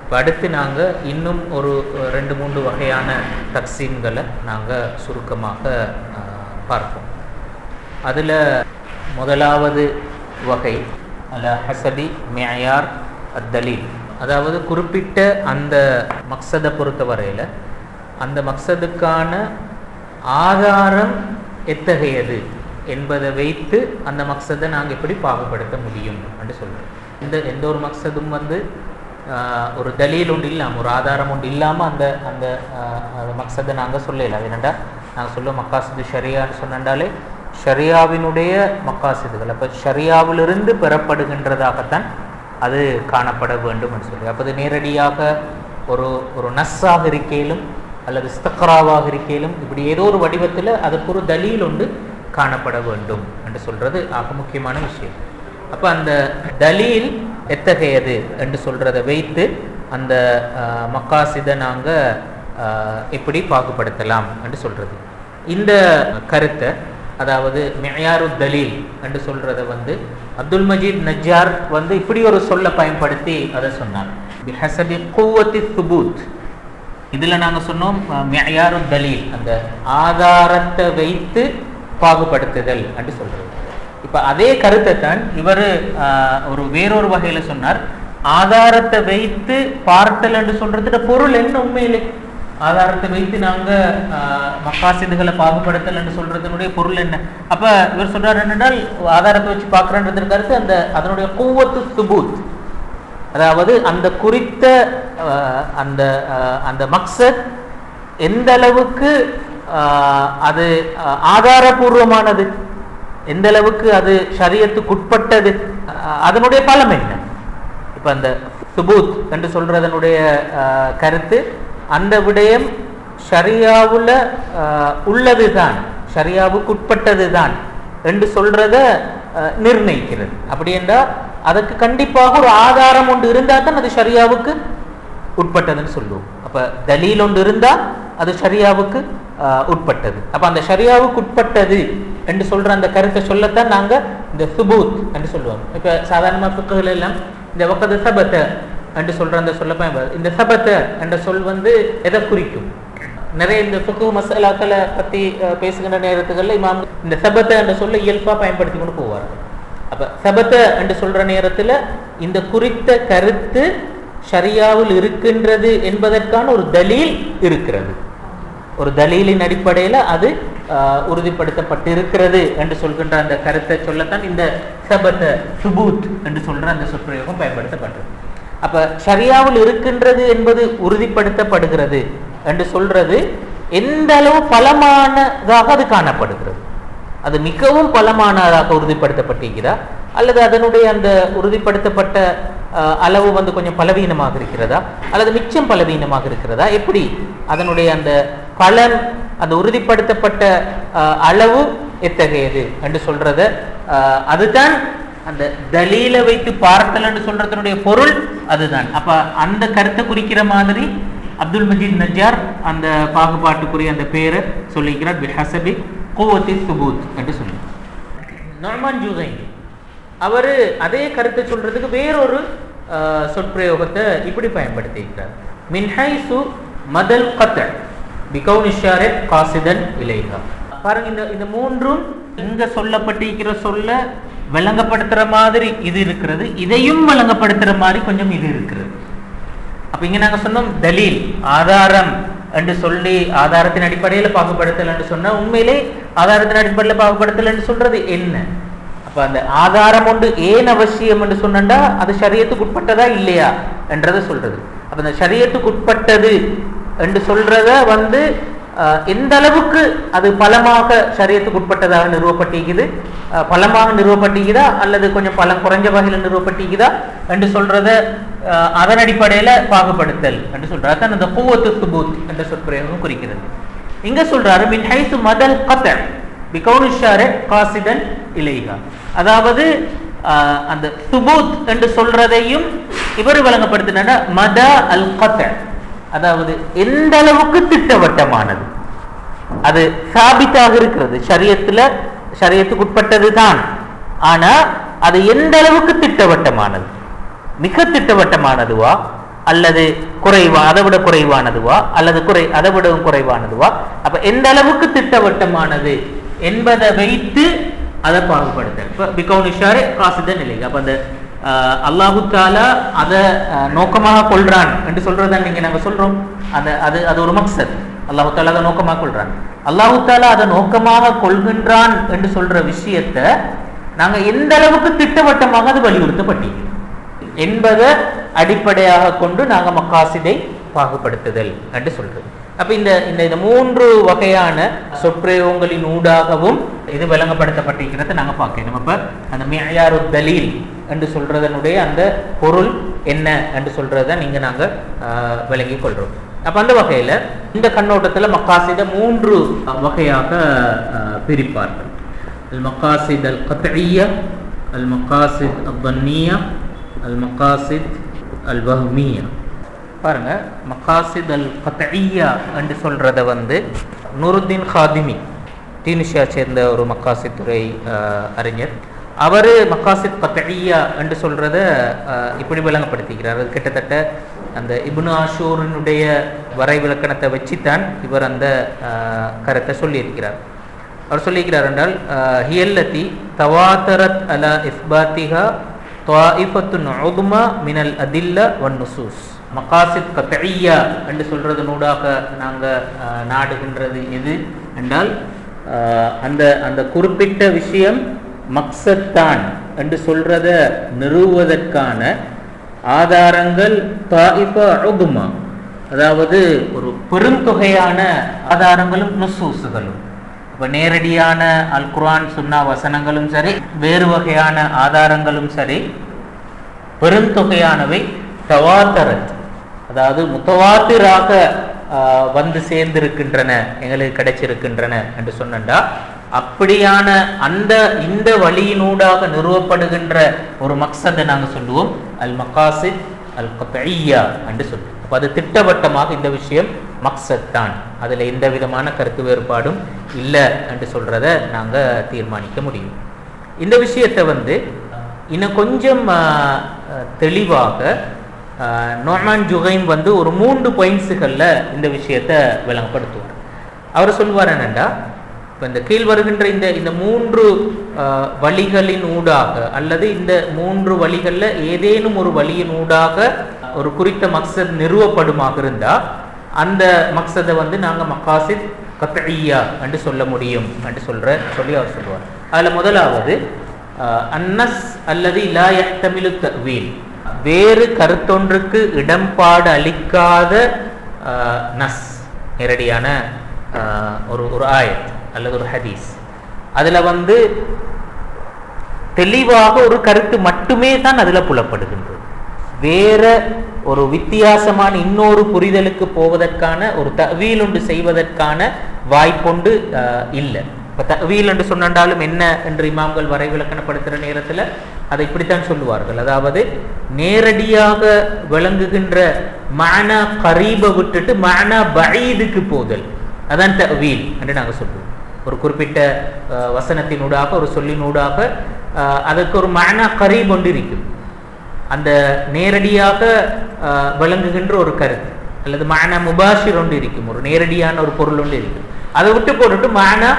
இப்போ அடுத்து நாங்கள் இன்னும் ஒரு 2-3 வகையான தக்சீம்களை நாங்கள் சுருக்கமாக பார்ப்போம். அதில் முதலாவது வகை அல ஹசபி மியார் அத்தலீல், அதாவது குறிப்பிட்ட அந்த மக்சதை பொறுத்தவரையில் அந்த மக்சதுக்கான ஆதாரம் எத்தகையது என்பதை வைத்து அந்த மக்சதை நாங்கள் எப்படி பாகுபடுத்த முடியும் என்று சொல்கிறோம். எந்த ஒரு மக்சதும் ஒரு தலீல் ஒன்று இல்லாமல், ஒரு ஆதாரம் ஒன்று இல்லாமல் அந்த அந்த மக்சதை நாங்கள் சொல்லலாம். ஏனெண்டா நாங்கள் சொல்லுவோம் மக்காசிது ஷரியான்னு சொன்னாலே ஷரியாவினுடைய மக்காசிதுகள், அப்போ ஷரியாவிலிருந்து பெறப்படுகின்றதாகத்தான் அது காணப்பட வேண்டும் என்று சொல்லி, அப்போ அது நேரடியாக ஒரு நஸ்ஸாக இருக்கையிலும் அல்லது இஸ்திக்ராவாக இருக்கையிலும் இப்படி ஏதோ ஒரு வடிவத்தில் அதுக்கு ஒரு தலீல் ஒன்று காணப்பட வேண்டும் என்று சொல்கிறது ஆக முக்கியமான விஷயம். அப்போ அந்த தலீல் எத்தகையது என்று சொல்கிறத வைத்து அந்த மக்காசிதை நாங்கள் எப்படி பாகுபடுத்தலாம் என்று சொல்கிறது. இந்த கருத்தை, அதாவது மியாரு தலீல் என்று சொல்கிறத அப்துல் மஜீத் நஜ்ஜார் இப்படி ஒரு சொல்ல பயன்படுத்தி அதை சொன்னார். பிஹஸபி குவத்தி சுபூத், இதில் நாங்கள் சொன்னோம் மியாரு தலீல், அந்த ஆதாரத்தை வைத்து பாகுபடுத்துதல் என்று சொல்கிறது. இப்போ அதே கருத்தை தான் இவர் வேறொரு வகையில் சொன்னார். ஆதாரத்தை வைத்து பார்த்தல் என்று சொல்றதுட பொருள் என்ன? உண்மையிலே ஆதாரத்தை வைத்து நாங்கள் மக்காசிதுகளை பாகுபடுத்தல் என்று சொல்றதுனுடைய பொருள் என்ன? அப்போ இவர் சொல்றார் என்னென்றால், ஆதாரத்தை வச்சு பார்க்குறன்றது கருத்து அதனுடைய குவத்து சுபூத், அதாவது அந்த குறித்த அந்த மக்சத் எந்த அளவுக்கு அது ஆதாரபூர்வமானது, எந்த அளவுக்கு அது ஷரியத்துக்குட்பட்டது, அதனுடைய பலம் என்ன? இப்போ அந்த சுபூத் என்று சொல்றதனுடைய கருத்து அந்த விடயம் ஷரியாவுல உள்ளது தான், ஷரியாவுக்கு உட்பட்டது தான் என்று சொல்றத நிர்ணயிக்கிறது. அப்படி என்றால் அதுக்கு கண்டிப்பாக ஒரு ஆதாரம் ஒன்று இருந்தால் தான் அது ஷரியாவுக்கு உட்பட்டதுன்னு சொல்லுவோம். அப்போ தலீல் ஒன்று இருந்தால் அது ஷரியாவுக்கு உட்பட்டது. அப்போ அந்த ஷரியாவுக்கு உட்பட்டது என்று சொல்ற அந்த கருத்தை சொல்லத்தான் நாங்கள் இந்த சுபூத் என்று சொல்லுவோம். இப்போ சாதாரண ஃபிக்ஹ்ல எல்லாம் இந்த வக்கது சபத என்று சொல்ற அந்த சொல்ல பயன்படுது. இந்த சபத என்ற சொல் எதை குறிக்கும்? நிறைய இந்த ஃபிக்ஹ் மசாலாக்களை பற்றி பேசுகின்ற நேரத்துகளில் இமாம் இந்த சபத என்ற சொல்ல இயல்பாக பயன்படுத்தி கொண்டு போவார். அப்போ சபத என்று சொல்ற நேரத்தில் இந்த குறித்த கருத்து ஷரியாவில் இருக்கின்றது என்பதற்கான ஒரு தலீல் இருக்கிறது, ஒரு தலீலின் அடிப்படையில் அது உறுதிப்படுத்தப்பட்டிருக்கிறது என்று சொல்கின்ற அந்த கருத்தை சொல்லத்தான் இந்த சபத சுபூத் என்று சொல்ற அந்த சொற்பிரயோகம் பயன்படுத்தப்பட்டது. அப்ப ஷரியாவில் இருக்கின்றது என்பது உறுதிப்படுத்தப்படுகிறது என்று சொல்றது எந்த அளவு பலமானதாக அது காணப்படுகிறது, அது மிகவும் பலமானதாக உறுதிப்படுத்தப்பட்டிருக்கிறதா அல்லது அதனுடைய அந்த உறுதிப்படுத்தப்பட்ட அளவு கொஞ்சம் பலவீனமாக இருக்கிறதா அல்லது மிச்சம் பலவீனமாக இருக்கிறதா, எப்படி அதனுடைய அந்த பலன், அந்த உறுதிப்படுத்தப்பட்ட அளவு எத்தகையது என்று சொல்றத அதுதான் அந்த தலீலை வைத்து பார்த்தல் என்று சொல்றதனுடைய பொருள் அதுதான். அப்ப அந்த கருத்தை குறிக்கிற மாதிரி அப்துல் மஜீத் நஜ்ஜார் அந்த பாகுபாட்டுக்குரிய அந்த பேரை சொல்லிக்கிறார், பிஹஸபி குவத்தி சுபூத் என்று சொல்லி. நுஅமான் ஜுஸைனி அவர் அதே கருத்தை சொல்றதுக்கு வேறொரு சொற்பிரயோகத்தை இப்படி பயன்படுத்தியிருக்கிறார். மின் ஹைசு மதல் கத்அ பிகௌனி ஷாரி காசிதன் இலைஹா. பாருங்க, இந்த மூன்றும் இங்க சொல்லப்பட்டிருக்கிற சொல்ல விளங்கப்படுத்துற மாதிரி இது இருக்கிறது, இதையும் விளங்கப்படுத்துற மாதிரி கொஞ்சம் இது இருக்கிறது. அப்ப இங்க நாங்க சொன்னோம் தலீல், ஆதாரம் என்று சொல்லி ஆதாரத்தின் அடிப்படையில் பாகுபடுத்தல் என்று சொன்னா, உண்மையிலே ஆதாரத்தின் அடிப்படையில் பாகுபடுத்தல் என்று சொல்றது என்ன? அப்ப அந்த ஆதாரம் ஒன்று ஏன் அவசியம் என்று சொன்னா அது ஷரியத்துக்கு உட்பட்டதா இல்லையா என்றதை சொல்றது. அப்ப அந்த ஷரியத்துக்கு உட்பட்டது என்று சொல்றத எந்த அளவுக்கு அது பலமாக ஷரியத்துக்கு உட்பட்டதாக நிறுவப்பட்டிருக்குது, பலமாக நிறுவப்பட்டிருக்குதா அல்லது கொஞ்சம் பலம் குறைஞ்ச வகையில் நிறுவப்பட்டிருக்குதா என்று சொல்றத அதன் அடிப்படையில பாகுபடுத்தல் என்று சொல்றாரு. தான் அந்த குவத்து சுபூத் என்ற சொற்பிரயோகம் குறிக்கிறது. இங்க சொல்றாரு மின் ஹைசு மதல் கத்அ பிகௌனி ஷாரி காசிதன் இலைஹா, அதாவது அந்த சுபூத் என்று சொல்றதையும் இவர் விளங்கப்படுத்தினா மத அல் கத்அ, அதாவது எந்த அளவுக்கு திட்டவட்டமானது, அது சாபித்தாக இருக்கிறது, ஷரியத்துக்கு உட்பட்டது தான், ஆனா அது எந்த அளவுக்கு திட்டவட்டமானது, மிக திட்டவட்டமானதுவா அல்லது குறைவா, அதை விட குறைவானதுவா அல்லது அதை விடவும் குறைவானதுவா? அப்ப எந்த அளவுக்கு திட்டவட்டமானது என்பதை வைத்து அதை பாகுபடுத்தல். இப்போ பிகவுனிஷாரே காசித நிலை. அப்ப அந்த அல்லாஹு தாலா அதை நோக்கமாக கொள்றான் என்று சொல்றதான் நீங்க நாங்க சொல்றோம். அது ஒரு மக்சத். அல்லாஹு தாலா அதை நோக்கமாக கொள்றான். அல்லாஹு தாலா அதை நோக்கமாக கொள்கின்றான் என்று சொல்ற விஷயத்த நாங்க எந்த அளவுக்கு திட்டவட்டமாக அது வலியுறுத்தப்பட்டீங்க என்பதை அடிப்படையாக கொண்டு நாங்க மக்காசிதை பாகுபடுத்துதல் என்று சொல்றது. அப்ப இந்த மூன்று வகையான சொற்பிரயோகங்களின் ஊடாகவும் இது விளங்கப்படுத்தப்பட்டிருக்கிறத நாங்க பார்க்கணும். அப்ப அந்த மியாரு தலீல் என்று சொல்றதனுடைய அந்த பொருள் என்ன என்று சொல்றத நீங்க நாங்க விளங்கி கொள்றோம். அப்ப அந்த வகையில இந்த கண்ணோட்டத்துல மக்காசித மூன்று வகையாக பிரிப்பார்கள். அல் மக்காசித் அல் கத்இய்யா, அல் மக்காசித் அல் தன்னியா, அல் மக்காசித் அல் வஹ்மியா. பாருங்க, மக்காசித் அல் கத்இய்யா என்று சொல்றத நூருத்தீன் ஹாதிமி, டியூனிஷியா சேர்ந்த ஒரு மக்காசித் துறை அறிஞர், அவர் மக்காசித் கத்இய்யா என்று சொல்றத இப்படி விளங்கப்படுத்திக்கிறார். அது கிட்டத்தட்ட அந்த இப்னு ஆஷூரினுடைய வரை விளக்கணத்தை வச்சுத்தான் இவர் அந்த கருத்தை சொல்லியிருக்கிறார். அவர் சொல்லியிருக்கிறார் என்றால், ஹியல்லதி தவாத்தரத் அலா இஸ்பாத்திஹா த்வாயிஃபத்துன் உதுமா மினல் அதில்ல வன் நுசூஸ். மக்காசித் கத்இய்யா என்று சொல்றதனூடாக நாங்கள் நாடுகின்றது எது என்றால், அந்த குறிப்பிட்ட விஷயம் மக்சத்தான் என்று சொல்றத நிறுவுவதற்கான ஆதாரங்கள் தாயிஃபா உதுமா, அதாவது ஒரு பெருந்தொகையான ஆதாரங்களும் நுசூஸுகளும். இப்போ நேரடியான அல் குர்ஆன் சுன்னா வசனங்களும் சரி, வேறு வகையான ஆதாரங்களும் சரி, பெருந்தொகையானவை தவாத்தரத், அதாவது முத்தவாத்திராக சேர்ந்திருக்கின்றன, எங்களுக்கு கிடைச்சிருக்கின்றன என்று சொன்னா, அப்படியான இந்த வழியினூடாக நிறுவப்படுகின்ற ஒரு மக்சதை நாங்கள் சொல்லுவோம் அல் மக்காசித் அல் கத்இய்யா என்று சொல்லுவோம். அப்போ அது திட்டவட்டமாக இந்த விஷயம் மக்சத் தான், அதில் எந்த விதமான கருத்து வேறுபாடும் இல்லை என்று சொல்றத நாங்கள் தீர்மானிக்க முடியும். இந்த விஷயத்தை இன்னும் கொஞ்சம் தெளிவாக நோமான் ஜுகைம் ஒரு 3 பாயிண்ட்ஸுகளில் இந்த விஷயத்தை விளங்கப்படுத்துவார். அவர் சொல்லுவார் என்னென்னா, இப்போ இந்த கீழ் வருகின்ற இந்த 3 வழிகளின் ஊடாக அல்லது இந்த 3 வழிகளில் ஏதேனும் ஒரு வழியின் ஊடாக ஒரு குறித்த மக்சத் நிறுவப்படுமாக இருந்தால் அந்த மக்சதை நாங்கள் மக்காசித் கத்இய்யா என்று சொல்ல முடியும் என்று சொல்லி அவர் சொல்லுவார். அதில் முதலாவது அன்னஸ் அல்லது லா யஹ்தமிலு தஅவீல், வேறு கருத்தொன்றுக்கு இடம்பாடு அளிக்காத நஸ், நேரடியான ஒரு ஆயத் அல்லது ஒரு ஹதீஸ், அதில் தெளிவாக ஒரு கருத்து மட்டுமே தான் அதில் புலப்படுகின்றது. வேற ஒரு வித்தியாசமான இன்னொரு புரிதலுக்கு போவதற்கான ஒரு தஅவீல் ஒன்று செய்வதற்கான வாய்ப்பொண்டு இல்லை. இப்போ தஅவீல் என்று சொன்னாலும் என்ன என்று இமாம்கள் வரை விளக்கணப்படுத்துகிற நேரத்தில் அதை இப்படித்தான் சொல்லுவார்கள். அதாவது நேரடியாக விளங்குகின்ற மஅனா கரீபை விட்டுட்டு மஅனா பஈதுக்கு போதல், அதான் தஅவீல் என்று நாங்கள் சொல்லுவோம். ஒரு குறிப்பிட்ட வசனத்தினூடாக ஒரு சொல்லினூடாக அதற்கு ஒரு மஅனா கரீப் ஒன்று இருக்கும், அந்த நேரடியாக விளங்குகின்ற ஒரு கருத்து அல்லது மஅனா முபாஷிர் ஒன்று இருக்கும், ஒரு நேரடியான ஒரு பொருள் ஒன்று இருக்கும். அதை விட்டு போட்டுட்டு மஅனா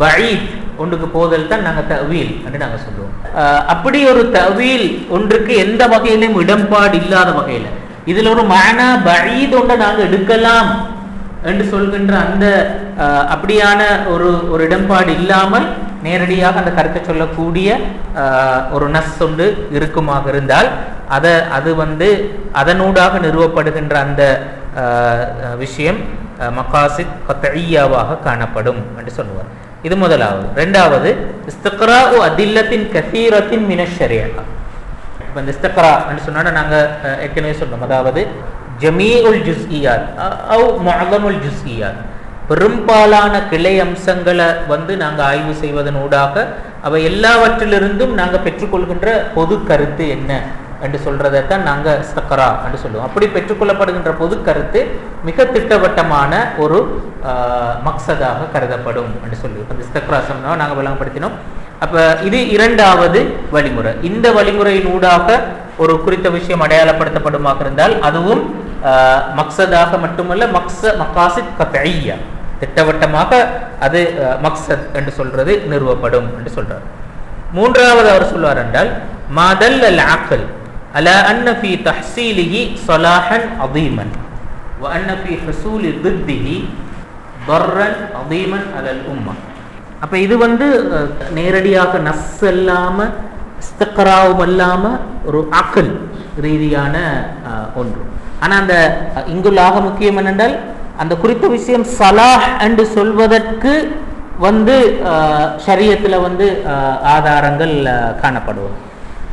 பஈத் ஒன்றுக்கு போதல் தான் நாங்கள் தஅவீல் என்று நாங்கள் சொல்லுவோம். அப்படி ஒரு தஅவீல் ஒன்றுக்கு எந்த வகையிலும் இடம்பாடு இல்லாத வகையில் இதில் ஒரு மஅனா பஈத் ஒன்றை நாங்கள் எடுக்கலாம் என்று சொல்கின்ற அந்த அப்படியான ஒரு இடம்பாடு இல்லாமல் நேரடியாக அந்த கருத்தை சொல்லக்கூடிய ஒரு நஸ் ஒன்று இருக்குமாக இருந்தால் அது அதனூடாக நிறுவப்படுகின்ற அந்த விஷயம் மக்காசித் கத்இய்யாவாக காணப்படும் என்று சொல்லுவார். இது முதலாவது. ரெண்டாவது, இஸ்திக்ராஉ அதில்லத்தின் கஸீரத்தின் மினஷ் ஷரீஅ. இப்போ இந்த இஸ்திக்ரா என்று சொன்னால் நாங்கள் ஏற்கனவே சொன்னோம், அதாவது ஜமீஉல் ஜுஸ்இயாத் அவ் முஅஸமுல் ஜுஸ்இயாத், பெரும்பாலான கிளை அம்சங்களை நாங்கள் ஆய்வு செய்வதனூடாக அவை எல்லாவற்றிலிருந்தும் நாங்கள் பெற்றுக்கொள்கின்ற பொது கருத்து என்ன என்று சொல்றதைத்தான் நாங்கள் இஸ்திக்ரா என்று சொல்லுவோம். அப்படி பெற்றுக்கொள்ளப்படுகின்ற பொது கருத்து மிக திட்டவட்டமான ஒரு மக்சதாக கருதப்படும் என்று சொல்லுவோம். அந்த இஸ்திக்ரா நாங்கள் விளங்கப்படுத்தினோம். அப்போ இது இரண்டாவது வழிமுறை. இந்த வழிமுறையின் ஊடாக ஒரு குறித்த விஷயம் அடையாளப்படுத்தப்படுமாக இருந்தால் அதுவும் மக்சதாக மட்டுமல்ல மகாசித் கத்இய்யா, திட்டவட்டமாக அது மக்சத் என்று சொல்றது நிறுவப்படும் என்று சொல்றார். மூன்றாவது அவர் சொல்வார் என்றால் மாதல் அல் அக்ல் அலா அன்ன ஃபீ தஹ்சீலிஹி ஸலாஹன் அதீமன் வ அன்ன ஃபீ ஹுசூலி தித்திஹி தர்ரன் அதீமன் அலல் உம்மா. அப்ப இது நேரடியாக நஸ் இல்லாம இஸ்திக்ராவும் இல்லாம ஒரு அக்ல் ரீதியான ஒன்று. ஆனா அந்த இங்குள்ளாக முக்கியம் என்னென்றால் அந்த குறித்த விஷயம் சலாஹ் என்று சொல்வதற்கு ஷரியத்துல ஆதாரங்கள் காணப்படுவது.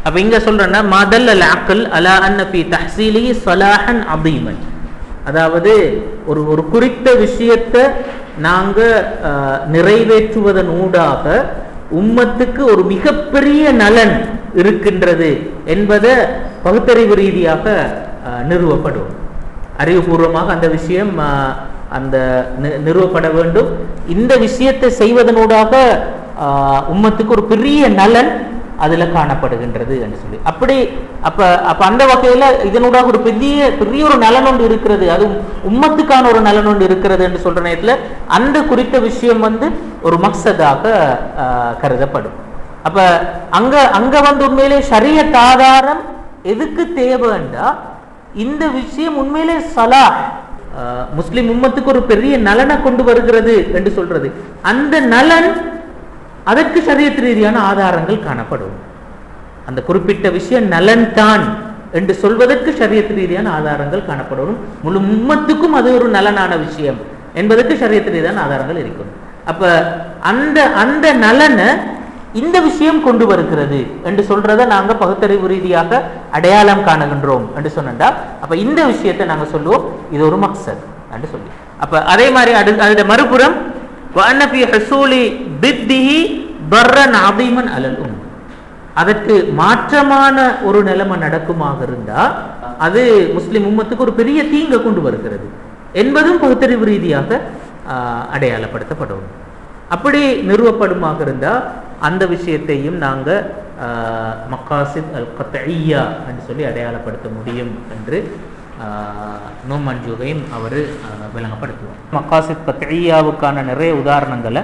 அப்ப இங்க சொல்றேன்னா மதல் அல் அக்ல் அலா அன்ன ஃபீ தஹ்சீலிஹி ஸலாஹன் அதீமன், அதாவது ஒரு குறித்த விஷயத்தை நாங்க நிறைவேற்றுவதன் ஊடாக உம்மத்துக்கு ஒரு மிகப்பெரிய நலன் இருக்கின்றது என்பதை பகுத்தறிவு ரீதியாக நிறுவப்படும். அறிவுபூர்வமாக அந்த விஷயம் அந்த நிறுவப்பட வேண்டும். இந்த விஷயத்தை செய்வதனூடாக உம்மத்துக்கு ஒரு பெரிய நலன் அதுல காணப்படுகின்றது என்று சொல்லி அப்ப அந்த வகையில இதனூடாக ஒரு பெரிய ஒரு நலன் ஒன்று இருக்கிறது, அது உம்மத்துக்கான ஒரு நலன் ஒன்று இருக்கிறது என்று சொல்ற நேரத்துல அந்த குறித்த விஷயம் ஒரு மக்சதாக கருதப்படும். அப்ப அங்க உண்மையிலே ஷரியத் ஆதாரம் எதுக்கு தேவைண்டா இந்த விஷயம் உண்மையிலே சலாஹ் முஸ்லிம் உம்மத்துக்கு ஒரு பெரிய நலனை கொண்டு வருகிறது என்று சொல்றது, அந்த நலன் அதற்கு ஷரியத் ரீதியான ஆதாரங்கள் காணப்படும். அந்த குறிப்பிட்ட விஷயம் நலன் தான் என்று சொல்வதற்கு ஷரியத் ரீதியான ஆதாரங்கள் காணப்படும். முழு உம்மத்துக்கும் அது ஒரு நலனான விஷயம் என்பதற்கு ஷரியத் ரீதியான ஆதாரங்கள் இருக்கும். அப்ப அந்த நலனை இந்த விஷயம் கொண்டு வருகிறது என்று சொல்றதை நாங்க பகுத்தறிவு ரீதியாக அடையாளம் காணுகின்றோம் என்று சொன்னா அப்ப இந்த விஷயத்தை நாங்க சொல்லுவோம் இது ஒரு மக்சத் என்று சொல்லி. அப்ப அதே மாதிரி அதோட மறுபுறம் அதற்கு மாற்றமான ஒரு நிலைமை நடக்குமாக இருந்தா அது முஸ்லிம் உம்மத்துக்கு ஒரு பெரிய தீங்கை கொண்டு வருகிறது என்பதும் பகுத்தறிவு ரீதியாக அடையாளப்படுத்தப்படும். அப்படி நிறுவப்படுமாக இருந்தா அந்த விஷயத்தையும் நாங்க மகாசித் அல் கத்இய்யா என்று சொல்லி அடையாளப்படுத்த முடியும் என்று நூமன் ஜுகைம் அவர் விளங்கப்படுத்துவார். மகாசித் கத்இய்யாவுக்கான நிறைய உதாரணங்களை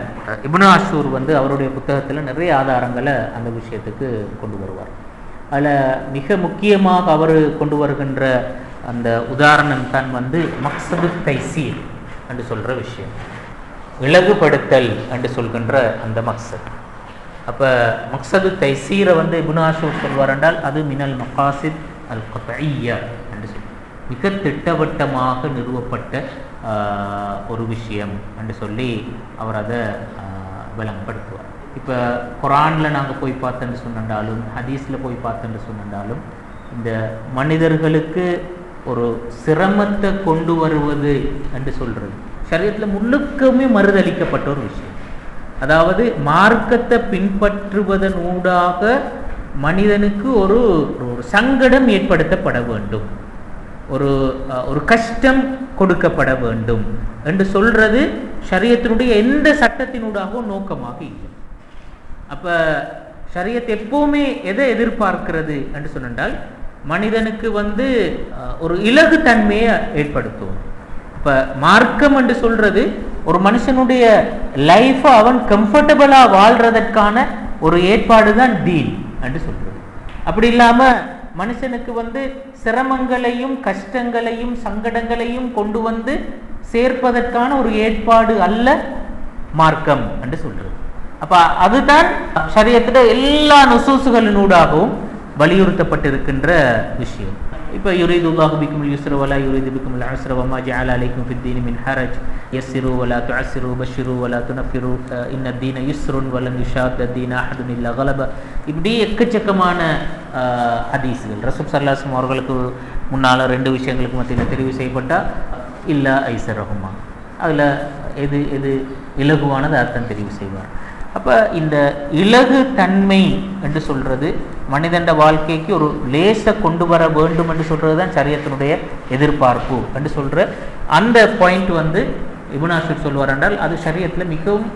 இப்னு அஷூர் அவருடைய புத்தகத்தில் நிறைய ஆதாரங்களை அந்த விஷயத்துக்கு கொண்டு வருவார். அதில் மிக முக்கியமாக அவர் கொண்டு வருகின்ற அந்த உதாரணம் தான் மக்சது தைசீர் என்று சொல்ற விஷயம், இலகுபடுத்தல் என்று சொல்கின்ற அந்த மக்சத். அப்ப மக்சது தைசீரை இப்னு அஷூர் சொல்வார் என்றால் அது மினல் மகாசித் அல் கத்இய்யா என்று சொல்லி மிக திட்டவட்டமாக நிறுவப்பட்ட ஒரு விஷயம் என்று சொல்லி அவர் அதை விளங்கப்படுத்துவார். இப்போ குரானில் நாங்கள் போய் பார்த்தோன்னு சொன்னாலும் ஹதீஸில் போய் பார்த்தோன்னு சொன்னாலும் இந்த மனிதர்களுக்கு ஒரு சிரமத்தை கொண்டு வருவது என்று சொல்றது ஷரியத்தில் முழுக்கமே மறுதளிக்கப்பட்ட ஒரு விஷயம். அதாவது மார்க்கத்தை பின்பற்றுவதன் ஊடாக மனிதனுக்கு ஒரு சங்கடம் ஏற்படுத்தப்பட வேண்டும், ஒரு கஷ்டம் கொடுக்கப்பட வேண்டும் என்று சொல்றது ஷரியத்தினுடைய எந்த சட்டத்தினூடாகவும் நோக்கமாக இல்லை. அப்ப ஷரியத் எப்பவுமே எதை எதிர்பார்க்கிறது என்று சொன்னால் மனிதனுக்கு ஒரு இலகு தன்மையை ஏற்படுத்தும். இப்ப மார்க்கம் என்று சொல்றது ஒரு மனுஷனுடைய லைஃப் அவன் கம்ஃபர்டபுளா வாழ்றதற்கான ஒரு ஏற்பாடு தான் தீன் என்று சொல்றது. அப்படி இல்லாம மனுஷனுக்கு சிரமங்களையும் கஷ்டங்களையும் சங்கடங்களையும் கொண்டு சேர்ப்பதற்கான ஒரு ஏற்பாடு அல்ல மார்க்கம் என்று சொல்றது. அப்ப அதுதான் ஷரியத்துல எல்லா நுசூசுகளினூடாகவும் வலியுறுத்தப்பட்டிருக்கின்ற விஷயம். இப்போ யுரீதுல்லாஹு பிக்குமுல் யுஸ்ர வலா யுரீது பிக்குமுல் உஸ்ர வமா ஜஅல அலைக்கும் ஃபித்தீனி மின் ஹரஜ் யஸ்ஸிரு வலா துஅஸ்ஸிரு பஷ்ஷிரு வலா துனஃபிரு இன்னத்தீன யுஸ்ருன் வலன் யுஷாத்ததீன அஹதுன் இல்லா கலப. இப்படி எக்கச்சக்கமான ஹதீஸ்கள் ரசூல் ஸல்லல்லாஹு அலைஹி வஸல்லம் அவர்களுக்கு முன்னால் 2 விஷயங்களுக்கு மத்தியில் தெரிவு செய்யப்பட்டா இல்லா ஐஸரஹுமா, அதில் எது இலகுவானது அர்த்தம் தெரிவு செய்வார். அப்போ இந்த இலகு தன்மை என்று சொல்றது மனிதண்ட வாழ்க்கைக்கு ஒரு லேசை கொண்டு வர வேண்டும் என்று சொல்றது தான் ஷரியத்தினுடைய எதிர்பார்ப்பு என்று சொல்ற அந்த பாயிண்ட் இப்னு ஆஷிர் சொல்வார் என்றால் அது ஷரியத்தில் மிகவும்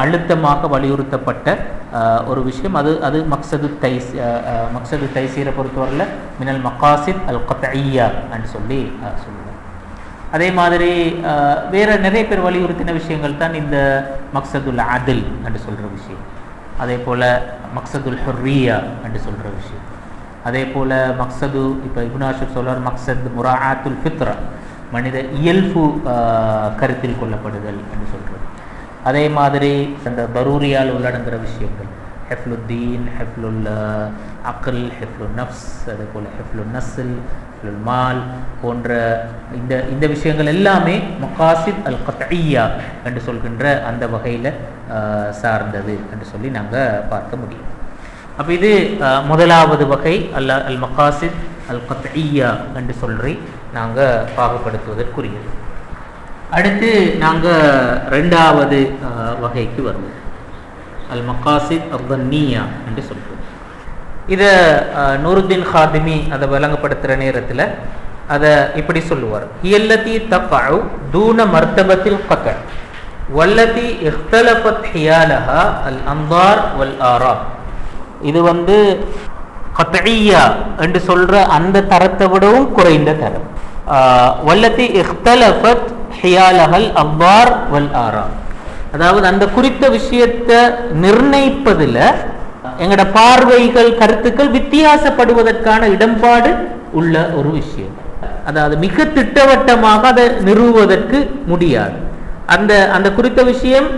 அழுத்தமாக வலியுறுத்தப்பட்ட ஒரு விஷயம். அது மக்சது தைசீரை பொறுத்தவரையில் மினல் மகாசித் அல் கத்இய்யா என்று சொல்லுவார். அதே மாதிரி வேறு நிறைய பேர் வலியுறுத்தின விஷயங்கள் தான் இந்த மக்சதுல் அதில் என்று சொல்கிற விஷயம். அதே போல் மக்சதுல் ஹுர்ரியா என்று சொல்கிற விஷயம். அதே போல் மக்சது இப்போ இப்னு ஆஷிர் சொல்வார் மக்சத் முராஆத்துல் ஃபித்ரா, மனித இயல்பு கருத்தில் கொள்ளப்படுதல் என்று சொல்கிறது. அதே மாதிரி அந்த பரூரியால் உள்ளடங்குகிற விஷயங்கள் ஹெஃப்லுத்தீன், ஹெஃப்லுல் அக்ல், ஹெஃப்லுல் நஃப்ஸ், அதே போல் ஹெஃப்லுல் நஸ்ல், ஹெஃப்லுல் மால் போன்ற இந்த விஷயங்கள் எல்லாமே மகாசித் அல் கத்இய்யா என்று சொல்கின்ற அந்த வகையில் சார்ந்தது என்று சொல்லி நாங்கள் பார்க்க முடியும். அப்போ இது முதலாவது வகை அல் மகாசித் அல் கத்இய்யா என்று சொல்லி நாங்கள் பாகுபடுத்துவதற்குரியது. அடுத்து நாங்கள் ரெண்டாவது வகைக்கு வருவோம், அல் மகாசித் அர்தன்னியா என்று சொல்கிறோம். இதை நூருத்தீன் ஹாதிமி அதை விளங்கப்படுத்துகிற நேரத்தில் அதை இப்படி சொல்லுவார், ஹியல்லதி தக்அஉ தூன மர்தபத்தில் கத்அ வல்லதி இஹ்தலஃபத் ஹியாலஹா அல் அன்தார் வல் ஆராப். இது கத்இய்யா என்று சொல்ற அந்த தரத்தை விடவும் குறைந்த தரம். வல்லதி இஹ்தலஃபத் ஹியாலஹல் அன்தார் வல் ஆராப், அதாவது அந்த குறித்த விஷயத்தை நிர்ணயிப்பதில் எங்களோட பார்வைகள் கருத்துக்கள் வித்தியாசப்படுவதற்கான இடம்பாடு உள்ள ஒரு விஷயம். அதாவது மிக திட்டவட்டமாக அதை நிறுவுவதற்கு முடியாது. அந்த குறித்த விஷயம்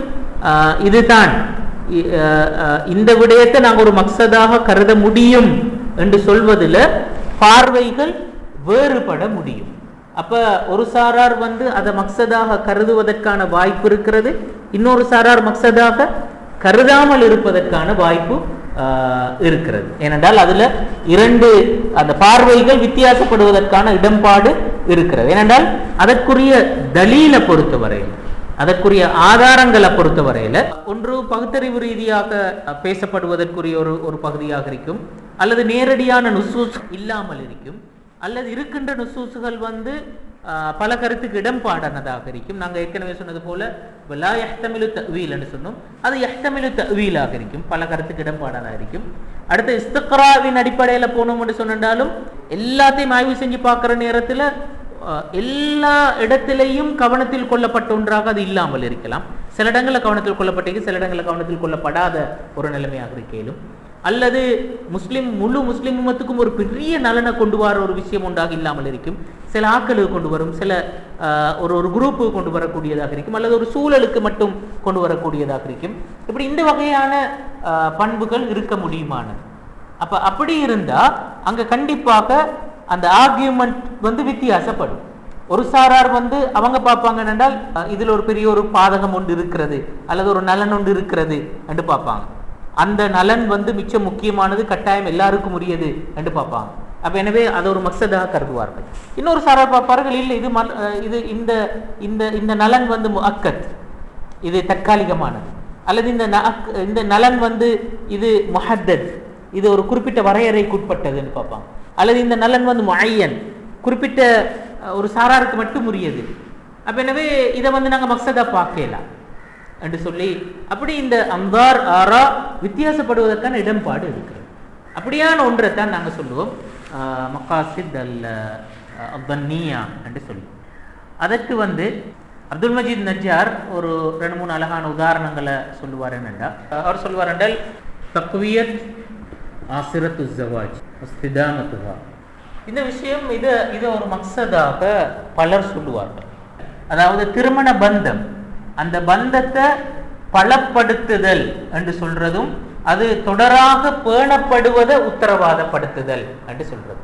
இதுதான், இந்த விடயத்தை நாங்கள் ஒரு மக்சதாக கருத முடியும் என்று சொல்வதில் பார்வைகள் வேறுபட முடியும். அப்ப ஒரு சாரார் அதை மக்சதாக கருதுவதற்கான வாய்ப்பு இருக்கிறது, இன்னொரு சாரார் மக்சதாக கருதாமல் இருப்பதற்கான வாய்ப்பு இருக்கிறது. ஏனென்றால் அதுல இரண்டு அந்த பார்வைகள் வித்தியாசப்படுவதற்கான இடம்பாடு இருக்கிறது. ஏனென்றால் அதற்குரிய தலீலை பொறுத்தவரையில், அதற்குரிய ஆதாரங்களை பொறுத்தவரையில ஒன்று பகுத்தறிவு ரீதியாக பேசப்படுவதற்குரிய ஒரு பகுதியாக இருக்கும், அல்லது நேரடியான நுசூஸ் இல்லாமல் இருக்கும், அல்லது இருக்கின்ற நுசூசுகள் பல கருத்துக்கு இடம்பாடானதாக இருக்கும். நாங்கள் ஏற்கனவே சொன்னது போல லா யஹ்தமிலு தஅவீல் என்று சொன்னோம், அது யஹ்தமிலு தஅவீலாக இருக்கும், பல கருத்துக்கு இடம்பாடானதாக இருக்கும். அடுத்து இஸ்திக்ராவின் அடிப்படையில் போனோம் என்று சொன்னாலும் எல்லாத்தையும் ஆய்வு செஞ்சு பார்க்குற நேரத்தில் எல்லா இடத்திலையும் கவனத்தில் கொள்ளப்பட்ட ஒன்றாக அது இல்லாமல் இருக்கலாம். சில இடங்களில் கவனத்தில் கொள்ளப்பட்டிருக்கு, சில இடங்களில் கவனத்தில் கொள்ளப்படாத ஒரு நிலைமையாக இருக்கையிலும், அல்லது முழு முஸ்லிம் உம்மத்துக்கும் ஒரு பெரிய நலனை கொண்டு வர ஒரு விஷயம் ஒன்றாக இல்லாமல் இருக்கும். சில ஆக்களுக்கு கொண்டு வரும், சில ஒரு குரூப்புக்கு கொண்டு வரக்கூடியதாக இருக்கும், அல்லது ஒரு சூழலுக்கு மட்டும் கொண்டு வரக்கூடியதாக இருக்கும். இப்படி இந்த வகையான பண்புகள் இருக்க முடியுமானது. அப்படி இருந்தா அங்க கண்டிப்பாக அந்த ஆர்கியூமெண்ட் வித்தியாசப்படும். ஒரு சாரார் அவங்க பார்ப்பாங்க என்றால் இதுல ஒரு பெரிய ஒரு பாதகம் ஒன்று இருக்கிறது, அல்லது ஒரு நலன் ஒன்று இருக்கிறது என்று பார்ப்பாங்க. அந்த நலன் மிச்சம் முக்கியமானது, கட்டாயம் எல்லாருக்கும் உரியது என்று பார்ப்பாங்க. அப்ப எனவே அதை ஒரு மக்சதாக கருதுவார்கள். இன்னொரு சாரார் பார்ப்பார்கள், இல்லை இது இந்த நலன் முஅக்கத், இது தற்காலிகமானது, அல்லது இந்த நலன் இது முஹத்தத், இது ஒரு குறிப்பிட்ட வரையறைக்குட்பட்டதுன்னு பார்ப்பாங்க. அல்லது இந்த நலன் முஅய்யன், குறிப்பிட்ட ஒரு சாராருக்கு மட்டும் உரியது. அப்ப எனவே இதை நாங்கள் மக்சதா பார்க்கலாம் என்று சொல்லி, அப்படி இந்த அந்தார் ஆரா வித்தியாசப்படுவதற்கான இடம்பாடு இருக்கிறது. அப்படியான ஒன்றை தான் நாங்கள் சொல்லுவோம் மகாசித் அல்-தன்னியா என்று சொல்லி. அதற்கு அப்துல் மஜீத் நஜ்ஜார் ஒரு 2-3 அழகான உதாரணங்களை சொல்லுவார். என்னென்றால் அவர் சொல்லுவார் என்றால் தக்வியத் ஆசிரத்து ஸவாஜ் வஸ்திதாமத்துஹா, இந்த விஷயம் இது ஒரு மக்சதாக பலர் சொல்லுவார்கள். அதாவது திருமண பந்தம், அந்த பந்தத்தை பலப்படுத்துதல் என்று சொல்றதும், அது தொடராக பேணப்படுவதை உத்தரவாதப்படுத்துதல் என்று சொல்றது.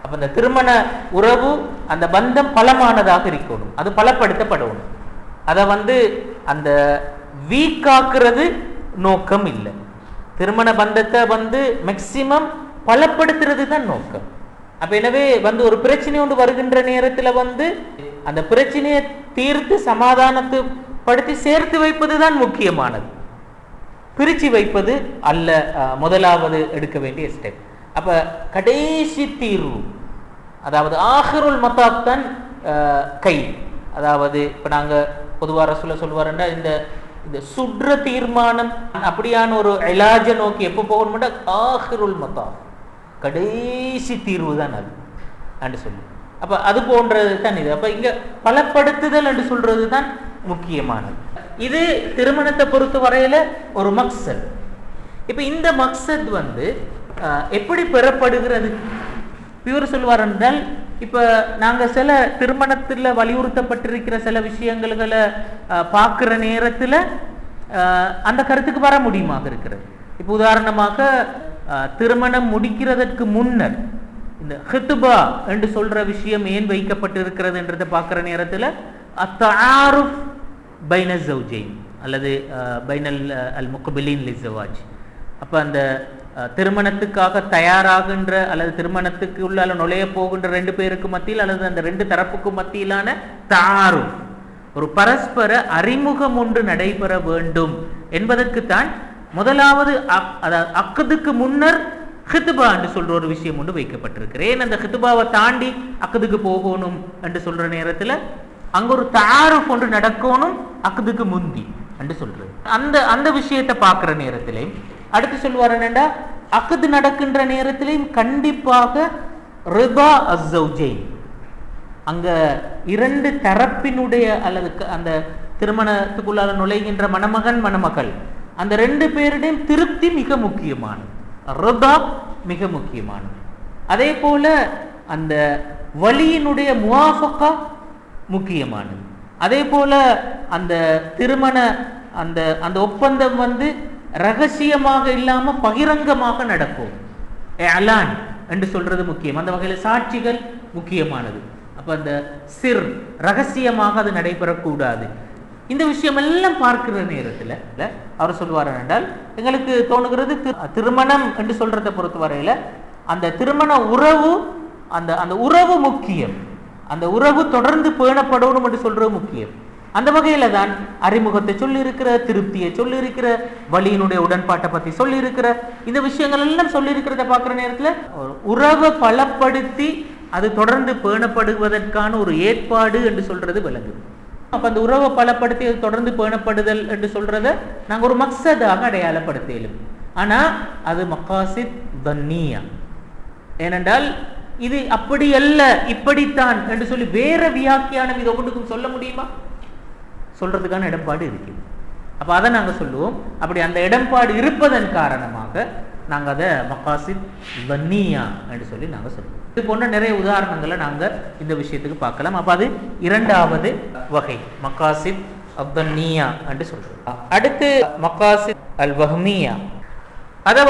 அப்ப இந்த திருமண உறவு, அந்த பந்தம் பலமானதாக இருக்கணும், அது பலப்படுத்தப்படணும். அதை அந்த வீக்காக்குறது நோக்கம் இல்லை. திருமண பந்தத்தை மேக்சிமம் பலப்படுத்துறது தான் நோக்கம். அப்ப எனவே ஒரு பிரச்சனை ஒன்று வருகின்ற நேரத்தில் அந்த பிரச்சனையை தீர்த்து சமாதானத்து படுத்தி சேர்த்து வைப்பது தான் முக்கியமானது, பிரிச்சு வைப்பது அல்ல முதலாவது எடுக்க வேண்டிய ஸ்டெப். அப்ப கடைசி தீர்வு, அதாவது ஆஹிருல் மதாப் தான் கை. அதாவது இப்ப நாங்க பொதுவாக ரசூலுல்லாஹ் சொல்வாருன்னா இந்த இந்த சுற்ற தீர்மானம் அப்படியான ஒரு இலாஜ நோக்கி எப்போ போகணும்னா ஆஹிருல் மதாஃப், கடைசி தீர்வு தான் அது என்று சொல்லி. அப்ப அது போன்றது தான் இது. அப்ப இங்க பலப்படுத்துதல் என்று சொல்றது தான் முக்கியமானது. இது திருமணத்தை பொறுத்த வரையில ஒரு மக்சத். இப்ப இந்த மக்சத் எப்படி பெறப்படுகிறது? இவர் சொல்வார் என்றால், இப்ப நாங்க சில திருமணத்துல வலியுறுத்தப்பட்டிருக்கிற சில விஷயங்களை பார்க்கிற நேரத்துல அந்த கருத்துக்கு வர முடியுமாக இருக்கிறது. இப்ப உதாரணமாக திருமணம் முடிக்கிறதற்கு முன்னர் இந்த ஹித்பா என்று சொல்ற விஷயம் ஏன் வைக்கப்பட்டிருக்கிறது என்றதை பார்க்கிற நேரத்துல அத்தஆருஃப் பைன ஸௌஜைன் அல்லது பைனல் அல் முக்பிலீன் லிஸ்ஸவாஜ். அப்ப அந்த திருமணத்துக்காக தயாராகின்ற அல்லது திருமணத்துக்கு உள்ளால நுழைய போகின்ற ரெண்டு பேருக்கு மத்தியில் அல்லது அந்த ரெண்டு தரப்புக்கு மத்தியிலான தஆருஃப், ஒரு பரஸ்பர அறிமுகம் ஒன்று நடைபெற வேண்டும் என்பதற்குத்தான் முதலாவது அக்துக்கு முன்னர் ஹித்பா என்று சொல்ற ஒரு விஷயம் ஒன்று வைக்கப்பட்டிருக்கிறது. ஏன் அந்த ஹித்பாவை தாண்டி அக்துக்கு போகணும் என்று சொல்ற நேரத்துல அங்க ஒரு தஆருஃப் ஒன்று நடக்கணும் அக்துக்கு முந்தி என்று சொல்றது. அந்த விஷயத்தை பார்க்கிற நேரத்திலே அடுத்து சொல்வார் என்னண்டா, அக்து நடக்கின்ற நேரத்திலையும் கண்டிப்பாக ரிதா அஸ்ஸௌஜைன், அங்க இரண்டு தரப்பினுடைய அல்லது அந்த திருமணத்துக்குள்ளால நுழைகின்ற மணமகன் மணமகள் அந்த ரெண்டு பேருடையும் திருப்தி மிக முக்கியமானது, ரிதா மிக முக்கியமானது. அதே போல அந்த வலியினுடைய முவாஃபகா முக்கியமானது. அதே போல அந்த திருமண அந்த ஒப்பந்தம் ரகசியமாக இல்லாம பகிரங்கமாக நடக்கும், அலான் என்று சொல்றது முக்கியம். அந்த வகையில் சாட்சிகள் முக்கியமானது. அப்ப அந்த சிர் ரகசியமாக அது நடைபெறக்கூடாது. இந்த விஷயம் எல்லாம் பார்க்கிற நேரத்தில் அவர் சொல்வார் என்றால், எங்களுக்கு தோணுகிறது திருமணம் என்று சொல்றதை பொறுத்த வரையில அந்த திருமண உறவு அந்த உறவு முக்கியம், அந்த உறவு தொடர்ந்து பேணப்படணும் என்று சொல்றது முக்கியம். அந்த வகையில தான் அறிமுகத்தை சொல்லி இருக்கிற, திருப்தியை சொல்லி இருக்கிற, வலியினுடைய உடன்பாட்டை பத்தி சொல்லி இருக்கிற, இந்த விஷயங்கள் எல்லாம் சொல்லி இருக்கிறத பார்க்கிற நேரத்துல உறவை பலப்படுத்தி அது தொடர்ந்து பேணப்படுவதற்கான ஒரு ஏற்பாடு என்று சொல்றது விளங்குது. அப்ப அந்த உறவை பலப்படுத்தி அது தொடர்ந்து பேணப்படுதல் என்று சொல்றத நாங்க ஒரு மக்சதாக அடையாளப்படுத்தலும். ஆனா அது மகாசித் தன்னியா. ஏனென்றால் இது அப்படி அல்ல இப்படித்தான் என்று சொல்லி வேற வியாக்கியானம் இது ஒவ்வொன்றுக்கும் சொல்ல முடியுமா? சொல்றதுக்கான இடம்பாடு இருக்குது. அப்ப அதை நாங்க சொல்லுவோம். அப்படி அந்த இடம்பாடு இருப்பதன் காரணமாக நாங்க அதை மகாசித் தன்னியா என்று சொல்லி நாங்க சொல்லுவோம். இது போன்ற நிறைய உதாரணங்களை நாங்க இந்த விஷயத்துக்கு பார்க்கலாம். அப்ப அது இரண்டாவது வகை மகாசித் அப்தன்னியா என்று சொல்றோம். அடுத்து மகாசித் அல் வஹ்மியா, அதை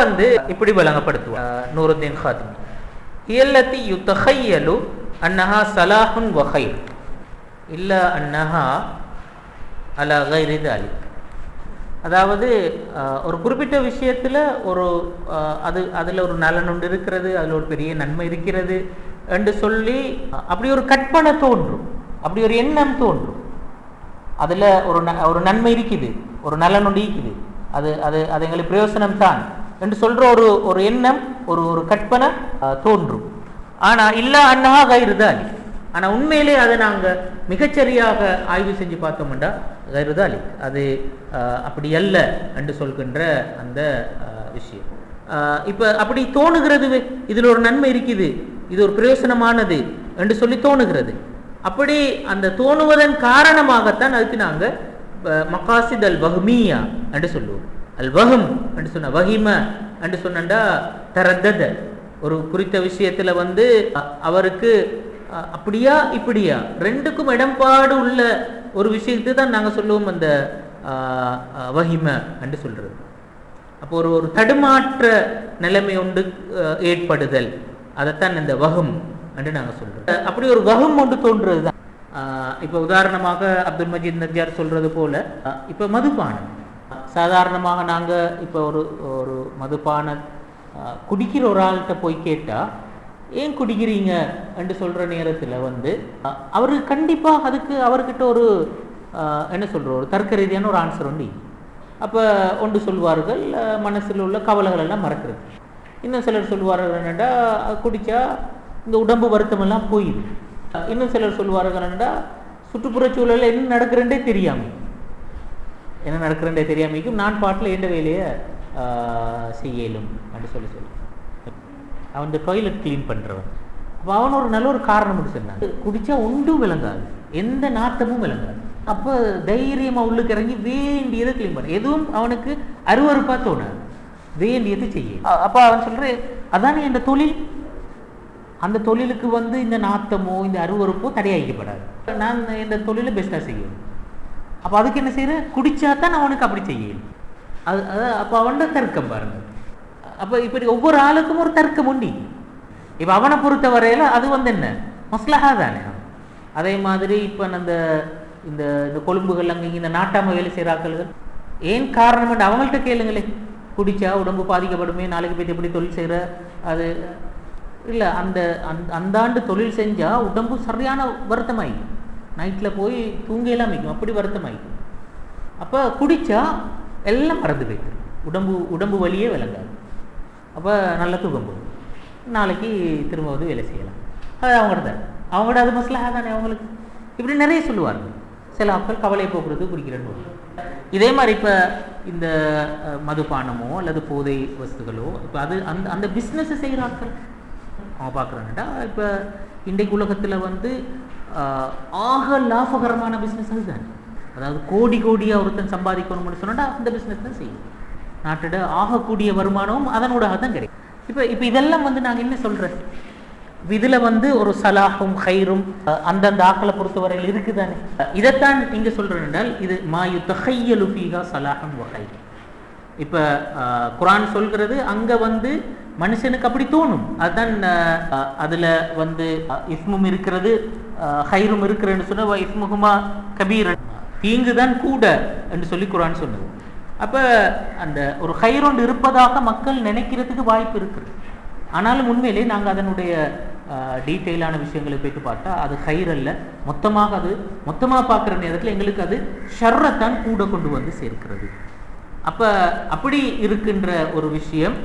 இப்படி விளங்கப்படுத்துவார் நூருத்தீன் ஹாத்திமி. ஹியல்லதி யுத்தஹய்யலு அன்னஹா ஸலாஹுன் வ கைர் இல்லா அன்னஹா அலா கைரி தாலிக். அதாவது ஒரு குறிப்பிட்ட விஷயத்துல ஒரு அதுல ஒரு நலன் ஒன்று இருக்கிறது, அதுல ஒரு பெரிய நன்மை இருக்கிறது என்று சொல்லி அப்படி ஒரு கற்பனை தோன்றும், அப்படி ஒரு எண்ணம் தோன்றும். அதுல ஒரு நன்மை இருக்குது, ஒரு நலன் ஒன்று இருக்குது, அது அது அது எங்களுக்கு பிரயோசனம் தான் என்று சொல்ற ஒரு எண்ணம், ஒரு கற்பனை தோன்றும். ஆனா இல்ல அன்னஹா கைரு தாலிக், ஆனா உண்மையிலே அதை நாங்க மிகச்சரியாக ஆய்வு செஞ்சு பார்த்தோம்டா கைரு தாலிக், அது அப்படி அல்ல என்று சொல்கின்ற அந்த விஷயம். இப்ப அப்படி தோணுகிறது, இதுல ஒரு நன்மை இருக்குது, இது ஒரு பிரயோசனமானது என்று சொல்லி தோணுகிறது. அப்படி அந்த தோணுவதன் காரணமாகத்தான் அதுக்கு நாங்க மகாசித் அல் வஹ்மியா என்று சொல்லுவோம். அல் வஹம் என்று சொன்ன வஹிம என்று சொன்னா தரத்தத, ஒரு குறித்த விஷயத்துல அவருக்கு அப்படியா இப்படியா ரெண்டுக்கும் இடம்பாடு உள்ள ஒரு விஷயத்தை தான் நாங்க சொல்லுவோம் அந்த வஹிம என்று சொல்றது. அப்போ ஒரு தடுமாற்ற நிலைமை ஒன்று ஏற்படுதல், அதைத்தான் இந்த வஹம் என்று நாங்க சொல்றோம். அப்படி ஒரு வஹம் ஒன்று தோன்றுறதுதான். இப்ப உதாரணமாக அப்துல் மஜீத் நஜ்ஜார் சொல்றது போல, இப்ப மதுபானம் சாதாரணமாக நாங்க இப்ப ஒரு மதுபான குடிக்கிற ஒரு ஆள்கிட்ட போய் கேட்டா ஏன் குடிக்கிறீங்க என்று சொல்ற நேரத்துல அவருக்கு கண்டிப்பா அதுக்கு அவர்கிட்ட ஒரு என்ன சொல்ற ஒரு தர்க்க ரீதியான ஒரு ஆன்சர் உண்டு. அப்ப ஒன்று சொல்வார்கள் மனசில் உள்ள கவலைகள் எல்லாம் மறக்கிறது. இன்னும் சிலர் சொல்வார்கள் என்னடா குடிச்சா இந்த உடம்பு வருத்தம் எல்லாம் போயிடும். இன்னும் சிலர் சொல்வார்கள் என்னடா சுற்றுப்புற சூழலில் என்ன நடக்கிறேன்டே தெரியாமைக்கும் நான் பாட்டில் எந்த வேலையை செய்யலும் அப்படின்னு சொல்லி அவன் இந்த டாய்லெட் கிளீன் பண்ணுறவன். அப்போ அவன் ஒரு நல்ல ஒரு காரணம் சொன்னான், குடித்தா ஒன்றும் விளங்காது, எந்த நாட்டமும் விளங்காது. அப்போ தைரியமாக உள்ளுக்கு இறங்கி வேண்டியதை கிளீன் பண்ண, எதுவும் அவனுக்கு அருவறுப்பாக தோணாது, வேண்டியது செய்ய. அப்போ அவன் சொல்கிறேன், அதானே இந்த தொழில், அந்த தொழிலுக்கு இந்த நாத்தமோ இந்த அருவறுப்போ தடையாக்கப்படாது, நான் இந்த தொழிலை பெஸ்ட்டாக செய்யணும். அப்போ அதுக்கு என்ன செய்கிறேன், குடித்தாதான் அவனுக்கு அப்படி செய்யணும். அது அப்போ அவனோட தர்க்கம் பாருங்க. அப்போ இப்படி ஒவ்வொரு ஆளுக்கும் ஒரு தர்க்கம் உண்டி. இப்போ அவனை பொறுத்த வரையில அது என்ன மஸ்லஹா தானே. அதே மாதிரி இப்போ இந்த இந்த கொழும்புகள் அங்கே இந்த நாட்டாம வேலை செய்கிறாக்கள் ஏன் காரணம் அவங்கள்ட்ட கேளுங்களே. குடிச்சா உடம்பு பாதிக்கப்படுமே, நாளைக்கு போய் எப்படி தொழில் செய்கிற, அது இல்லை, அந்த ஆண்டு தொழில் செஞ்சால் உடம்பு சரியான வருத்தமாயிக்கும், நைட்டில் போய் தூங்கலாம் வைக்கும், அப்படி வருத்தமாயிக்கும். அப்போ குடித்தா எல்லாம் மறந்து போய்க்கு, உடம்பு வலியே விளங்காது. அப்போ நல்ல தூக்கம் போகும், நாளைக்கு திரும்ப வேலை செய்யலாம். அது அவங்களோட அது மஸ்லஹா தானே அவங்களுக்கு. இப்படி நிறைய சொல்லுவாங்க. சில ஆட்கள் கவலையை போக்குறது குடிக்கிறேன்னு. இதே மாதிரி இப்போ இந்த மதுபானமோ அல்லது போதை வஸ்துகளோ இப்போ அது அந்த பிஸ்னஸை செய்கிற ஆட்கள் அவங்க பார்க்குறாங்கடா. இப்போ இன்றைக்கு உலகத்தில் ஆக லாபகரமான பிஸ்னஸ் அதுதான். அதாவது கோடியாக ஒருத்தன் சம்பாதிக்கணும்னு சொன்னா அந்த பிஸ்னஸ் தான் செய்யும். நாட்டோட ஆகக்கூடிய வருமானமும் அதனூடாக தான் கிடைக்கும். இப்போ இதெல்லாம் நாங்கள் என்ன சொல்கிறேன், இதில் ஒரு சலாஹும் ஹைரும் அந்தந்த ஆக்களை பொறுத்தவரையில் இருக்குதானே. இதைத்தான் இங்கே சொல்கிறேன் என்றால் இது மாயு தஹையலு ஃபீஹா சலாஹும் வஹை. இப்போ குர்ஆன் சொல்கிறது அங்கே மனுஷனுக்கு அப்படி தோணும், அதுதான் அதில் இஸ்மும் இருக்கிறது ஹைரும் இருக்கிறன்னு சொன்ன இஸ்முகுமா கபீர், தீங்கு தான் கூட என்று சொல்லி குர்ஆன் சொன்னது. அப்போ அந்த ஒரு ஹைரோண்டு இருப்பதாக மக்கள் நினைக்கிறதுக்கு வாய்ப்பு இருக்குது. ஆனாலும் உண்மையிலே நாங்கள் அதனுடைய டீட்டெயிலான விஷயங்களை போய்ட்டு பார்த்தா அது ஹைர் அல்ல. மொத்தமாக பார்க்குற நேரத்தில் எங்களுக்கு அது ஷர்ரத்தான் கூட கொண்டு சேர்க்கிறது. அப்போ அப்படி இருக்கின்ற ஒரு விஷயம்,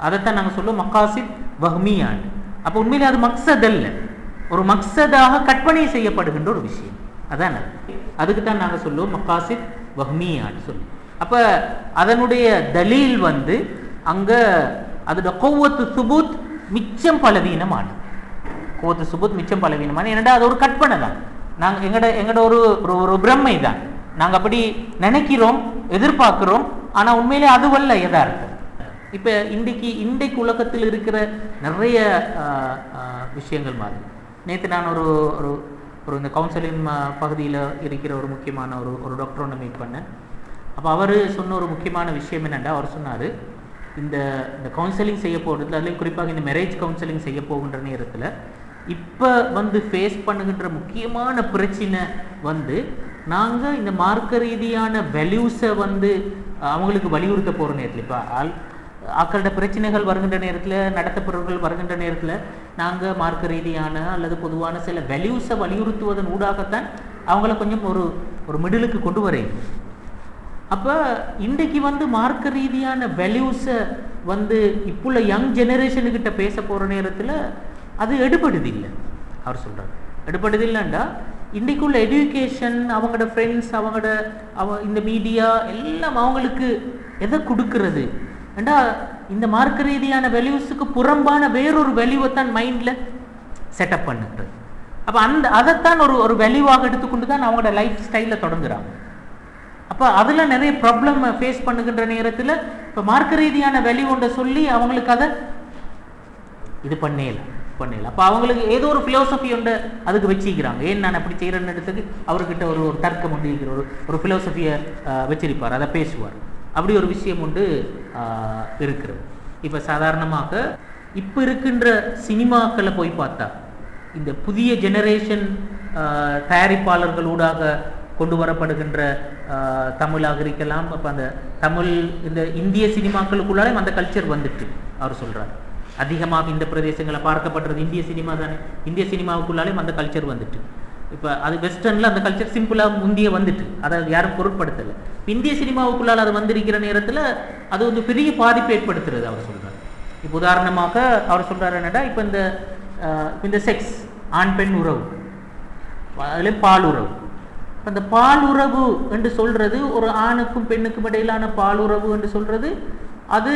அதைத்தான் நாங்கள் சொல்லுவோம் மக்காசித் வஹ்மியான். அப்போ உண்மையிலே அது மக்சத் அல்ல, ஒரு மக்சதாக கற்பனை செய்யப்படுகின்ற ஒரு விஷயம். அதான் அதுக்கு தான் நாங்கள் சொல்லுவோம் மக்காசித் வஹ்மியான்னு சொல்லி. அப்போ அதனுடைய தலீல் அங்கே அதோட கோவத்து சுபூத் மிச்சம் பலவீனமான ஏன்னா அது ஒரு கற்பனை தான். நாங்கள் எங்கட ஒரு பிரம்மை தான். நாங்கள் அப்படி நினைக்கிறோம், எதிர்பார்க்கிறோம், ஆனால் உண்மையிலே அதுவல்ல யதார்த்தம். இப்போ இன்றைக்கு உலகத்தில் இருக்கிற நிறைய விஷயங்கள் மாதிரி. நேற்று நான் ஒரு இந்த கவுன்சிலிங் பகுதியில் இருக்கிற ஒரு முக்கியமான ஒரு டாக்டர் ஒன்று மீட் பண்ணேன். அப்போ அவர் சொன்ன ஒரு முக்கியமான விஷயம் என்னென்னா, அவர் சொன்னார் இந்த கவுன்சிலிங் செய்ய போகிறதுல, அதுலேயும் குறிப்பாக இந்த மேரேஜ் கவுன்சிலிங் செய்ய போகின்ற நேரத்தில் இப்போ ஃபேஸ் பண்ணுகின்ற முக்கியமான பிரச்சனை நாங்கள் இந்த மார்க்க ரீதியான வேல்யூஸை அவங்களுக்கு வலியுறுத்த போகிற நேரத்தில், இப்போ ஆக்களோட பிரச்சனைகள் வருகின்ற நேரத்தில், நடத்தப்படுறவர்கள் வருகின்ற நேரத்தில் நாங்கள் மார்க்க ரீதியான அல்லது பொதுவான சில வேல்யூஸை வலியுறுத்துவதன் ஊடாகத்தான் அவங்கள கொஞ்சம் ஒரு மிடிலுக்கு கொண்டு வரேன். அப்போ இன்றைக்கு மார்க்க ரீதியான வேல்யூஸை இப்போ யங் ஜெனரேஷனுக்கிட்ட பேச போகிற நேரத்தில் அது எடுபடுதில்லை. அவர் சொல்கிறார் எடுபடுதில்லைண்டா இன்றைக்குள்ள எஜுகேஷன், அவங்களோட ஃப்ரெண்ட்ஸ், இந்த மீடியா எல்லாம் அவங்களுக்கு எதை கொடுக்கறது ஏண்டா இந்த மார்க்க ரீதியான வேல்யூஸுக்கு புறம்பான வேறொரு வேல்யூவை தான் மைண்டில் செட்டப் பண்ணுறது. அப்போ அதைத்தான் ஒரு வேல்யூவாக எடுத்துக்கொண்டு தான் அவங்களோட லைஃப் ஸ்டைலில் தொடங்குறாங்க. அப்போ அதில் நிறைய ப்ராப்ளம் ஃபேஸ் பண்ணுகின்ற நேரத்தில் இப்போ மார்க்க ரீதியான வேல்யூ ஒன்றை சொல்லி அவங்களுக்கு அதை இது பண்ணலாம். அப்போ அவங்களுக்கு ஏதோ ஒரு ஃபிலோசஃபி ஒன்று அதுக்கு வச்சுக்கிறாங்க. ஏன் நான் அப்படி செய்கிறேன்னு இடத்துக்கு அவர்கிட்ட ஒரு தர்க்கம் ஒன்று இருக்கிற ஒரு ஃபிலோசஃபியை வச்சிருப்பார், அதை பேசுவார். அப்படி ஒரு விஷயம் உண்டு இருக்கிறது. இப்போ சாதாரணமாக இப்போ இருக்கின்ற சினிமாக்களை போய் பார்த்தா இந்த புதிய ஜெனரேஷன் தயாரிப்பாளர்களூடாக கொண்டு வரப்படுகின்ற தமிழாக இருக்கலாம். அப்போ அந்த தமிழ் இந்த இந்திய சினிமாக்களுக்குள்ளாலே அந்த கல்ச்சர் வந்துட்டு அவர் சொல்கிறார். அதிகமாக இந்த பிரதேசங்களை பார்க்கப்படுறது இந்திய சினிமா தானே. இந்திய சினிமாவுக்குள்ளாலே அந்த கல்ச்சர் வந்துட்டு இப்போ அது வெஸ்டர்னில் அந்த கல்ச்சர் சிம்பிளாக முந்திய வந்துட்டு அதை யாரும் பொருட்படுத்தலை. இந்திய சினிமாவுக்குள்ளால் அது வந்திருக்கிற நேரத்தில் அது பெரிய பாதிப்பு ஏற்படுத்துறது அவர் சொல்கிறார். இப்போ உதாரணமாக அவர் சொல்கிறார் என்னடா இப்போ இந்த செக்ஸ், ஆண் பெண் உறவு, அதில் பாலுறவு. அந்த பாலுறவு என்று சொல்றது ஒரு ஆணுக்கும் பெண்ணுக்கும் இடையிலான பாலுறவு என்று சொல்றது அது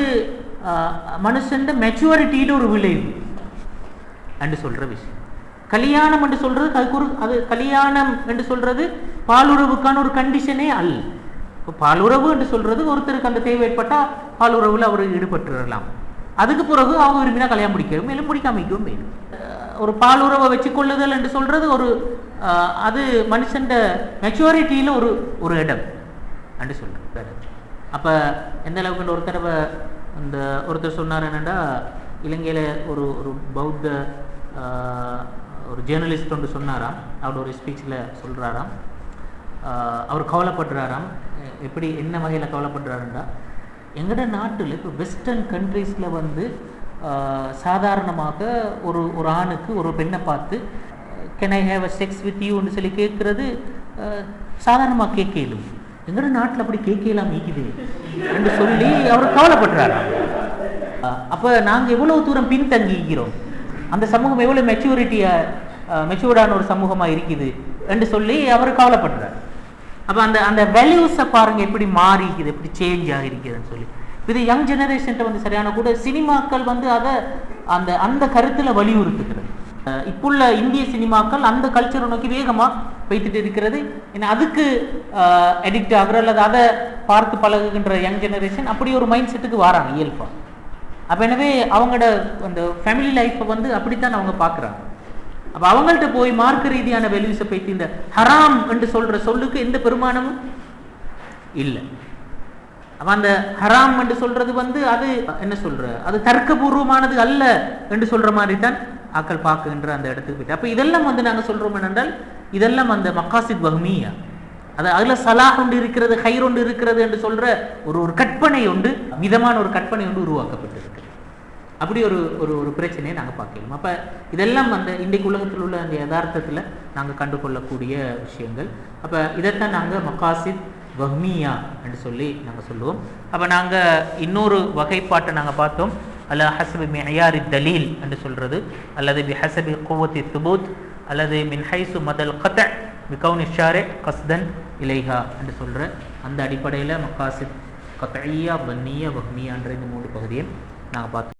மனுஷன் மெச்சூரிட்டியோட ஒரு விளைவு என்று சொல்ற விஷயம். கல்யாணம் என்று சொல்றது அது கல்யாணம் என்று சொல்றது பாலுறவுக்கான ஒரு கண்டிஷனே அல்ல. பாலுறவு என்று சொல்றது ஒருத்தருக்கு அந்த தேவை ஏற்பட்டா பாலுறவுல அவர் ஈடுபட்டுலாம். அதுக்கு பிறகு அவங்க விரும்பினா கல்யாணம் முடிக்கவும் மேலும் முடிக்காமைக்கவும் வேணும். ஒரு பாலுறவை வச்சு கொள்ளுதல் என்று சொல்றது ஒரு அது மனுஷன் மெச்சூரிட்டியில ஒரு இடம் என்று சொல்றேன். அப்ப எந்த அளவுக்கு ஒரு தடவை அந்த ஒருத்தர் சொன்னார் என்னன்னா, இலங்கையில ஒரு பௌத்த ஒரு ஜேர்னலிஸ்ட் ஒன்று சொன்னாராம். அவரோட ஒரு ஸ்பீச்சில் சொல்றாராம், அவர் கவலைப்படுறாராம். எப்படி என்ன வகையில் கவலைப்படுறாருண்டா, எங்கட நாட்டில் இப்போ வெஸ்டர்ன் கண்ட்ரீஸில் வந்து சாதாரணமாக ஒரு ஆணுக்கு ஒரு பெண்ணை பார்த்து can I have a sex with யூன்னு சொல்லி கேட்குறது சாதாரணமாக கேட்கலும். எங்கட நாட்டில் அப்படி கேட்கலாம் நீக்குது என்று சொல்லி அவர் கவலைப்படுறாராம். அப்போ நாங்கள் எவ்வளோ தூரம் பின்தங்கிக்கிறோம், அந்த சமூகம் எவ்வளோ மெச்சூர்டான ஒரு சமூகமாக இருக்குது என்று சொல்லி அவர் கவலைப்படுறார். அப்போ அந்த வேல்யூஸை பாருங்கள் எப்படி மாறிக்குது, எப்படி சேஞ்ச் ஆகிருக்குதுன்னு சொல்லி. இது யங் ஜெனரேஷன்ட்ட வந்து சரியான கூட சினிமாக்கள் வந்து அதை அந்த கருத்தில் வலியுறுத்துக்கிறது. இப்புள்ள இந்திய சினிமாக்கள் அந்த கல்ச்சரை நோக்கி வேகமாக வைத்துட்டு இருக்கிறது. ஏன்னா அதுக்கு அடிக்ட் ஆகுற அல்லது அதை பார்த்து பழகுகின்ற யங் ஜெனரேஷன் அப்படி ஒரு மைண்ட் செட்டுக்கு வராங்க இயல்பா. அப்போ எனவே அவங்களோட அந்த ஃபேமிலி லைஃப்பை வந்து அப்படித்தான் அவங்க பார்க்குறாங்க. அப்போ அவங்கள்ட்ட போய் மார்க்க ரீதியான வேல்யூஸை பற்றி இந்த ஹராம் என்று சொல்கிற சொல்லுக்கு எந்த பெருமானமும் இல்லை. அப்போ அந்த ஹராம் என்று சொல்றது வந்து அது என்ன சொல்ற, அது தர்க்கபூர்வமானது அல்ல என்று சொல்ற மாதிரி தான் ஆக்கள் பார்க்குகின்ற அந்த இடத்துக்கு போயிட்டு. அப்போ இதெல்லாம் வந்து நாங்கள் சொல்றோம் என்னென்றால் இதெல்லாம் அந்த மக்காசித் வஹ்மியா, அது அதில் சலாஹ் ஒன்று இருக்கிறது, ஹைர் ஒன்று இருக்கிறது என்று சொல்ற ஒரு கற்பனை உண்டு, மிதமான ஒரு கற்பனை ஒன்று உருவாக்கப்பட்டிருக்கு. அப்படி ஒரு பிரச்சனையை நாங்கள் பார்க்கலாம். அப்போ இதெல்லாம் அந்த இன்றைக்கு உலகத்தில் உள்ள அந்த யதார்த்தத்தில் நாங்கள் கண்டுகொள்ளக்கூடிய விஷயங்கள். அப்போ இதைத்தான் நாங்கள் மக்காசித் வஹ்மியா என்று சொல்லி நாங்கள் சொல்லுவோம். அப்போ நாங்கள் இன்னொரு வகைப்பாட்டை நாங்கள் பார்த்தோம், அல்ல ஹசபி மியாரி தலீல் என்று சொல்றது, அல்லது பி ஹசபி குவத்தி துபூத், அல்லது மின் ஹைசு மதல் கத பிகவுனி ஷாரே கஸ்தன் இலைஹா என்று சொல்கிற அந்த அடிப்படையில் மக்காசித் கத்இய்யா, வன்னியா, வஹ்மியான்ற இந்த 3 பகுதியை நாங்கள் பார்த்தோம்.